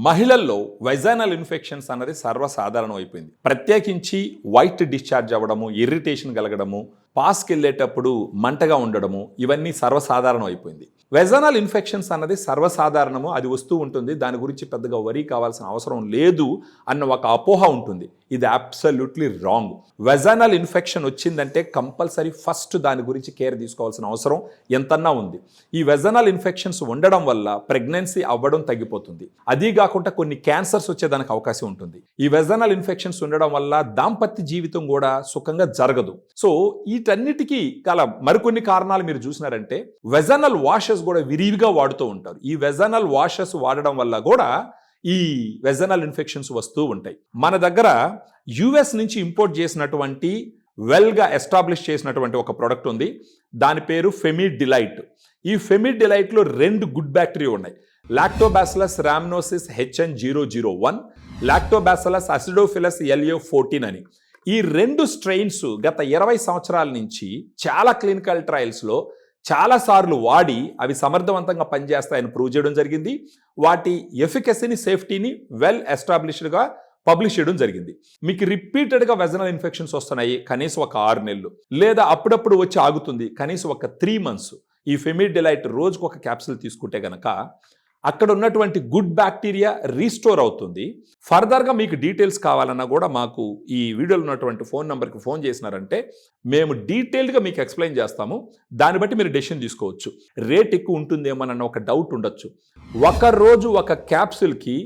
మహిళల్లో vaginal infections అన్నది సర్వసాధారణం అయిపోయింది. ప్రత్యేకించి వైట్ డిశ్చార్జ్ అవ్వడము, ఇరిటేషన్ కలగడము, పాస్కి వెళ్ళేటప్పుడు మంటగా ఉండడము, ఇవన్నీ సర్వసాధారణం అయిపోయింది. వెజైనల్ ఇన్ఫెక్షన్స్ అన్నది సర్వసాధారణము, అది వస్తూ ఉంటుంది, దాని గురించి పెద్దగా వరీ కావాల్సిన అవసరం లేదు అన్న ఒక అపోహ ఉంటుంది. ఇది అబ్సల్యూట్లీ రాంగ్. వెజైనల్ ఇన్ఫెక్షన్ వచ్చిందంటే కంపల్సరీ ఫస్ట్ దాని గురించి కేర్ తీసుకోవాల్సిన అవసరం ఎంతన్నా ఉంది. ఈ వెజైనల్ ఇన్ఫెక్షన్స్ ఉండడం వల్ల ప్రెగ్నెన్సీ అవ్వడం తగ్గిపోతుంది. అదీ కాకుండా కొన్ని క్యాన్సర్స్ వచ్చేదానికి అవకాశం ఉంటుంది. ఈ వెజైనల్ ఇన్ఫెక్షన్స్ ఉండడం వల్ల దాంపత్య జీవితం కూడా సుఖంగా జరగదు. సో వీటన్నిటికీ గల మరికొన్ని కారణాలు మీరు చూసినారంటే వెజైనల్ వాషెస్ కూడా విరివిగా వాడుతూ ఉంటారు. ఈ వెజైనల్ వాషెస్ వాడడం వల్ల కూడా ఈ వెజైనల్ ఇన్ఫెక్షన్స్ వస్తూ ఉంటాయి. మన దగ్గర యుఎస్ నుంచి ఇంపోర్ట్ చేసినటువంటి వెల్గా ఎస్టాబ్లిష్ చేసినటువంటి ఒక ప్రోడక్ట్ ఉంది. దాని పేరు ఫెమిడిలైట్. ఈ ఫెమిడిలైట్లో 2 గుడ్ బ్యాక్టీరియా ఉన్నాయి. Lactobacillus rhamnosus HN001, lactobacillus acidophilus LA14 అని. ఈ 2 స్ట్రెయిన్స్ గత 20 సంవత్సరాల నుంచి చాలా క్లినికల్ ట్రయల్స్లో చాలాసార్లు వాడి అవి సమర్థవంతంగా పనిచేస్తాయని ప్రూవ్ చేయడం జరిగింది. వాటి ఎఫికసీని, సేఫ్టీని వెల్ ఎస్టాబ్లిష్డ్గా పబ్లిష్ చేయడం జరిగింది. మీకు రిపీటెడ్గా వెజైనల్ ఇన్ఫెక్షన్స్ వస్తున్నాయి, కనీసం ఒక 6 నెలలు, లేదా అప్పుడప్పుడు వచ్చి ఆగుతుంది, కనీసం ఒక 3 months. ఈ ఫెమిడిలైట్ రోజుకు ఒక క్యాప్సూల్ తీసుకుంటే గనక అక్కడ ఉన్నటువంటి గుడ్ బ్యాక్టీరియా రీస్టోర్ అవుతుంది. ఫర్దర్గా మీకు డీటెయిల్స్ కావాలన్నా కూడా మాకు ఈ వీడియోలో ఉన్నటువంటి ఫోన్ నెంబర్కి ఫోన్ చేసినారంటే మేము డీటెయిల్డ్గా మీకు ఎక్స్ప్లెయిన్ చేస్తాము. దాన్ని బట్టి మీరు డెసిషన్ తీసుకోవచ్చు. రేట్ ఎక్కువ ఉంటుందేమోనన్న ఒక డౌట్ ఉండొచ్చు. ఒక రోజు ఒక క్యాప్సూల్కి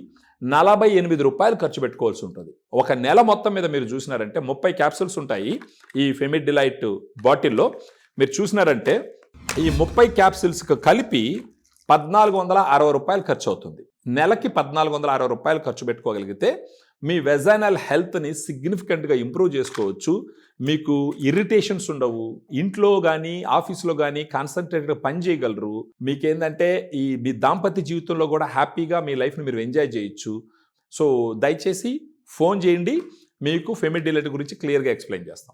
48 రూపాయలు ఖర్చు పెట్టుకోవాల్సి ఉంటుంది. ఒక నెల మొత్తం మీద మీరు చూసినారంటే 30 క్యాప్సూల్స్ ఉంటాయి ఈ ఫెమిడిలైట్ బాటిల్లో. మీరు చూసినారంటే ఈ 30 క్యాప్సూల్స్కి కలిపి 1460 రూపాయలు ఖర్చు అవుతుంది. నెలకి 1460 రూపాయలు ఖర్చు పెట్టుకోగలిగితే మీ వెజైనల్ హెల్త్ని సిగ్నిఫికెంట్గా ఇంప్రూవ్ చేసుకోవచ్చు. మీకు ఇరిటేషన్స్ ఉండవు. ఇంట్లో కానీ ఆఫీస్లో కానీ కాన్సన్ట్రేట్గా పని చేయగలరు. మీకేంటంటే మీ దాంపత్య జీవితంలో కూడా హ్యాపీగా మీ లైఫ్ని మీరు ఎంజాయ్ చేయొచ్చు. సో దయచేసి ఫోన్ చేయండి, మీకు ఫెమిడిలైట్ గురించి క్లియర్గా ఎక్స్ప్లెయిన్ చేస్తాం.